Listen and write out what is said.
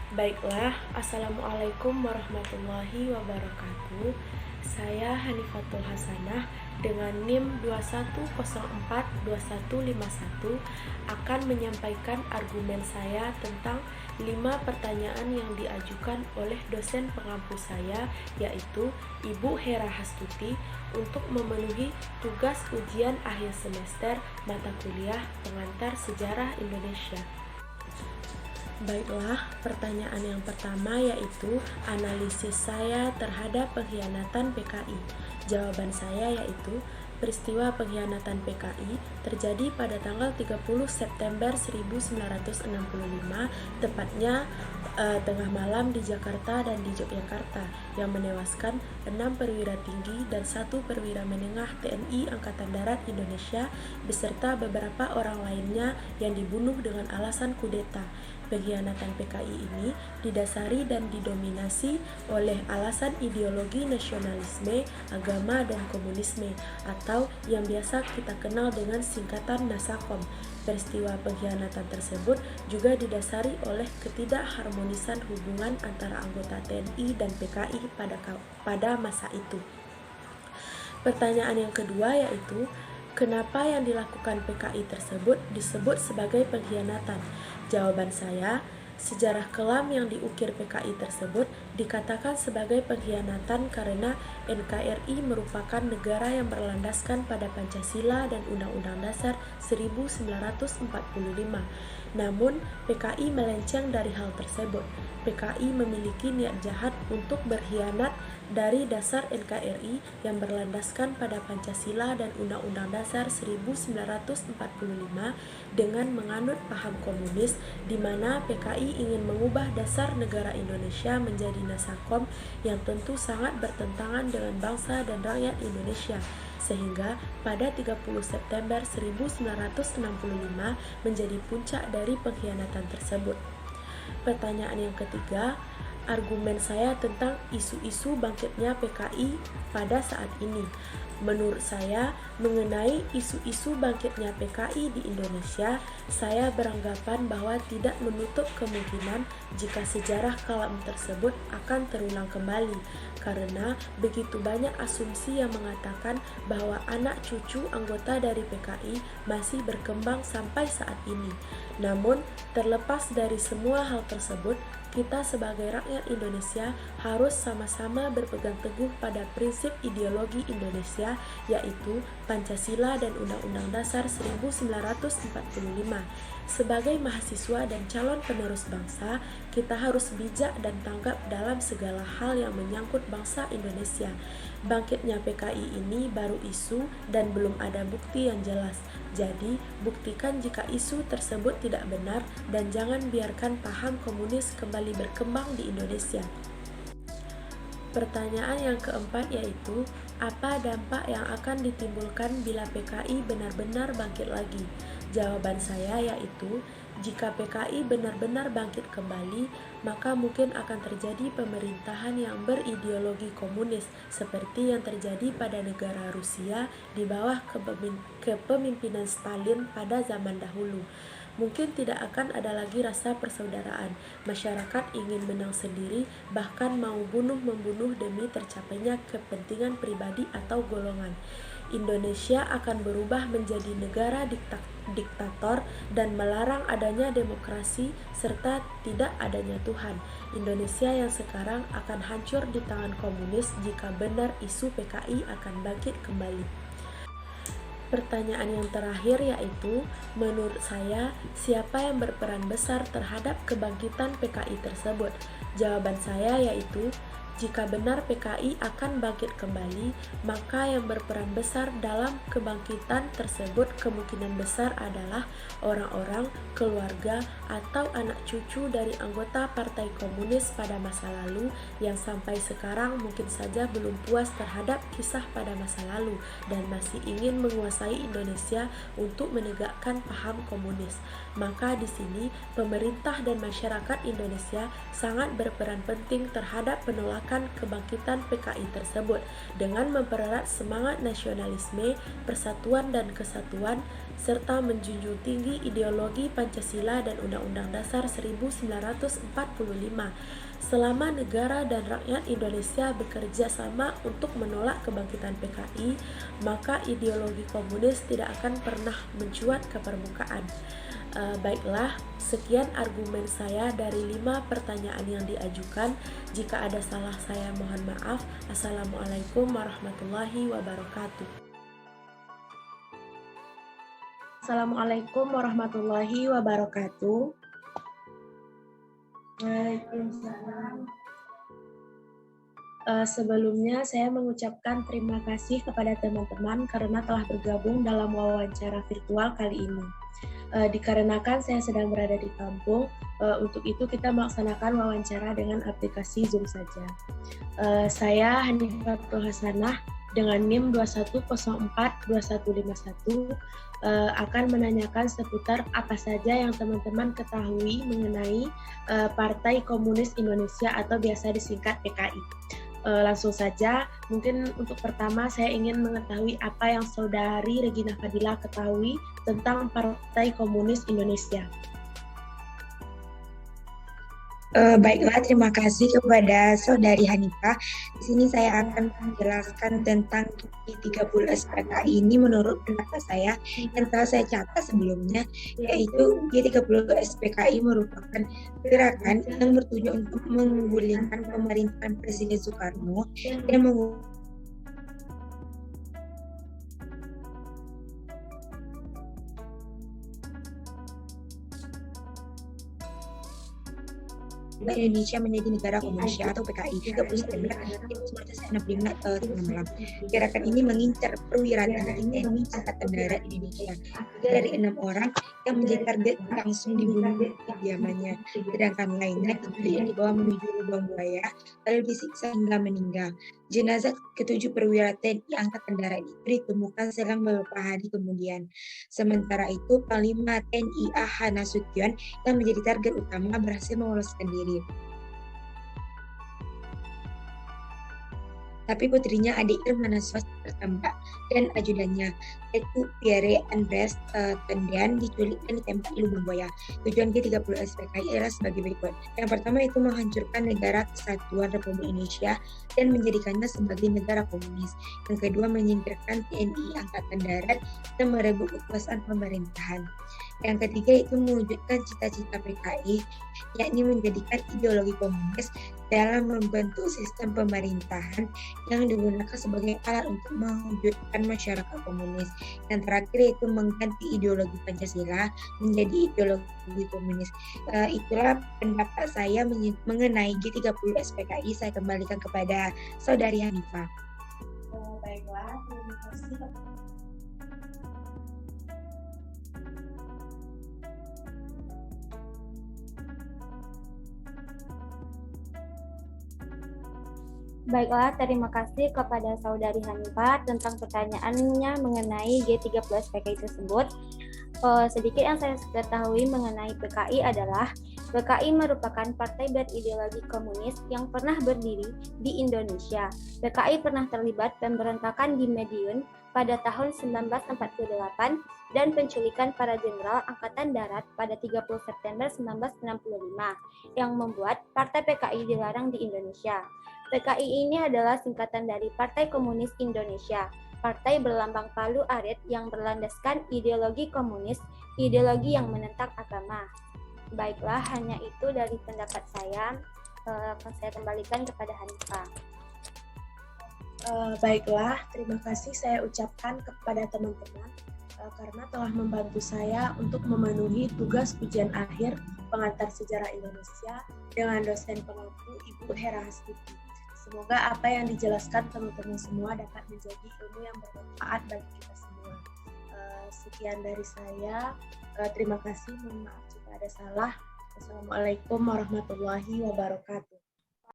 Baiklah, Assalamualaikum warahmatullahi wabarakatuh. Saya Hanifatul Hasanah dengan NIM 21042151 akan menyampaikan argumen saya tentang 5 pertanyaan yang diajukan oleh dosen pengampu saya, yaitu Ibu Hera Hastuti, untuk memenuhi tugas ujian akhir semester mata kuliah pengantar sejarah Indonesia. Baiklah, pertanyaan yang pertama yaitu analisis saya terhadap pengkhianatan PKI. Jawaban saya yaitu peristiwa pengkhianatan PKI terjadi pada tanggal 30 September 1965, tepatnya tengah malam di Jakarta dan di Yogyakarta, yang menewaskan 6 perwira tinggi dan 1 perwira menengah TNI Angkatan Darat Indonesia beserta beberapa orang lainnya yang dibunuh dengan alasan kudeta. Pengkhianatan PKI ini didasari dan didominasi oleh alasan ideologi nasionalisme, agama, dan komunisme, atau yang biasa kita kenal dengan singkatan Nasakom. Peristiwa pengkhianatan tersebut juga didasari oleh ketidakharmonisan hubungan antara anggota TNI dan PKI pada masa itu. Pertanyaan yang kedua yaitu, kenapa yang dilakukan PKI tersebut disebut sebagai pengkhianatan? Jawaban saya, sejarah kelam yang diukir PKI tersebut dikatakan sebagai pengkhianatan karena NKRI merupakan negara yang berlandaskan pada Pancasila dan Undang-Undang Dasar 1945. Namun, PKI melenceng dari hal tersebut. PKI memiliki niat jahat untuk berkhianat dari dasar NKRI yang berlandaskan pada Pancasila dan Undang-Undang Dasar 1945 dengan menganut paham komunis, di mana PKI ingin mengubah dasar negara Indonesia menjadi Nasakom yang tentu sangat bertentangan dengan bangsa dan rakyat Indonesia, sehingga pada 30 September 1965 menjadi puncak dari pengkhianatan tersebut. Pertanyaan yang ketiga, argumen saya tentang isu-isu bangkitnya PKI pada saat ini. Menurut saya, mengenai isu-isu bangkitnya PKI di Indonesia, saya beranggapan bahwa tidak menutup kemungkinan jika sejarah kelam tersebut akan terulang kembali, karena begitu banyak asumsi yang mengatakan bahwa anak cucu anggota dari PKI masih berkembang sampai saat ini. Namun, terlepas dari semua hal tersebut, kita sebagai rakyat Indonesia harus sama-sama berpegang teguh pada prinsip ideologi Indonesia, yaitu Pancasila dan Undang-Undang Dasar 1945. Sebagai mahasiswa dan calon penerus bangsa, kita harus bijak dan tanggap dalam segala hal yang menyangkut bangsa Indonesia. Bangkitnya PKI ini baru isu dan belum ada bukti yang jelas. Jadi, buktikan jika isu tersebut tidak benar dan jangan biarkan paham komunis kembali berkembang di Indonesia. Pertanyaan yang keempat yaitu, apa dampak yang akan ditimbulkan bila PKI benar-benar bangkit lagi? Jawaban saya yaitu, jika PKI benar-benar bangkit kembali, maka mungkin akan terjadi pemerintahan yang berideologi komunis seperti yang terjadi pada negara Rusia di bawah kepemimpinan Stalin pada zaman dahulu. Mungkin tidak akan ada lagi rasa persaudaraan. Masyarakat ingin menang sendiri, bahkan mau bunuh-membunuh demi tercapainya kepentingan pribadi atau golongan. Indonesia akan berubah menjadi negara diktator dan melarang adanya demokrasi serta tidak adanya Tuhan. Indonesia yang sekarang akan hancur di tangan komunis jika benar isu PKI akan bangkit kembali. Pertanyaan yang terakhir yaitu, menurut saya, siapa yang berperan besar terhadap kebangkitan PKI tersebut? Jawaban saya yaitu, jika benar PKI akan bangkit kembali, maka yang berperan besar dalam kebangkitan tersebut kemungkinan besar adalah orang-orang, keluarga, atau anak cucu dari anggota Partai Komunis pada masa lalu yang sampai sekarang mungkin saja belum puas terhadap kisah pada masa lalu dan masih ingin menguasai Indonesia untuk menegakkan paham komunis. Maka di sini pemerintah dan masyarakat Indonesia sangat berperan penting terhadap penolakan menyuarakan kebangkitan PKI tersebut dengan mempererat semangat nasionalisme, persatuan dan kesatuan, serta menjunjung tinggi ideologi Pancasila dan Undang-Undang Dasar 1945. Selama negara dan rakyat Indonesia bekerja sama untuk menolak kebangkitan PKI, maka ideologi komunis tidak akan pernah mencuat ke permukaan. Baiklah, sekian argumen saya dari 5 pertanyaan yang diajukan. Jika ada salah saya mohon maaf. Assalamualaikum warahmatullahi wabarakatuh. Assalamualaikum warahmatullahi wabarakatuh. Waalaikumsalam. Sebelumnya saya mengucapkan terima kasih kepada teman-teman karena telah bergabung dalam wawancara virtual kali ini. Dikarenakan saya sedang berada di kampung, untuk itu kita melaksanakan wawancara dengan aplikasi Zoom saja. Saya Hanifatul Hasanah dengan NIM 21042151 akan menanyakan seputar apa saja yang teman-teman ketahui mengenai Partai Komunis Indonesia atau biasa disingkat PKI. Langsung saja, mungkin untuk pertama saya ingin mengetahui apa yang Saudari Regina Fadila ketahui tentang Partai Komunis Indonesia. Baiklah, terima kasih kepada Saudari Hanifah. Di sini saya akan menjelaskan tentang G30S PKI ini menurut pendapat saya yang telah saya catat sebelumnya, yaitu G30S PKI merupakan gerakan yang bertujuan untuk menggulingkan pemerintahan Presiden Soekarno dan Indonesia menjadi negara komunis atau PKI 30 September 1965. Gerakan ini mengincar perwira TNI Angkatan Darat Indonesia. 3 dari 6 orang yang menjadi target langsung dibunuh di kediamannya, sedangkan lainnya yang dibawa menuju lubang buaya lalu disiksa hingga meninggal. Jenazah ketujuh perwira TNI Angkatan Darat itu ditemukan selang beberapa hari kemudian. Sementara itu, Panglima TNI AH Nasution yang menjadi target utama berhasil meloloskan diri. Tapi putrinya, adik Irma Nasution, tertembak dan ajudannya, yaitu Pierre Andres Tendean, diculik dan ditembak di lubang buaya. Tujuan G30S PKI adalah sebagai berikut. Yang pertama itu menghancurkan negara kesatuan Republik Indonesia dan menjadikannya sebagai negara komunis. Yang kedua, menyingkirkan TNI Angkatan Darat dan merebut kekuasaan pemerintahan. Yang ketiga itu mewujudkan cita-cita PKI, yakni menjadikan ideologi komunis dalam membentuk sistem pemerintahan yang digunakan sebagai alat untuk mewujudkan masyarakat komunis. Yang terakhir yaitu mengganti ideologi Pancasila menjadi ideologi komunis. Itulah pendapat saya mengenai G30S PKI. Saya kembalikan kepada Saudari Hanifah. Baiklah, terima kasih. Baiklah, terima kasih kepada Saudari Hanifah tentang pertanyaannya mengenai G30S PKI tersebut. Sedikit yang saya ketahui mengenai PKI adalah PKI merupakan partai berideologi komunis yang pernah berdiri di Indonesia. PKI pernah terlibat pemberontakan di Madiun pada tahun 1948 dan penculikan para jenderal Angkatan Darat pada 30 September 1965 yang membuat Partai PKI dilarang di Indonesia. PKI ini adalah singkatan dari Partai Komunis Indonesia, partai berlambang palu arit yang berlandaskan ideologi komunis, ideologi yang menentang agama. Baiklah, hanya itu dari pendapat saya. Akan saya kembalikan kepada Hanifah. Baiklah, terima kasih saya ucapkan kepada teman-teman karena telah membantu saya untuk memenuhi tugas ujian akhir pengantar sejarah Indonesia dengan dosen pengampu Ibu Hera Hastuti. Semoga apa yang dijelaskan teman-teman semua dapat menjadi ilmu yang bermanfaat bagi kita semua. Sekian dari saya. Terima kasih. Mohon maaf jika ada salah. Wassalamualaikum warahmatullahi wabarakatuh.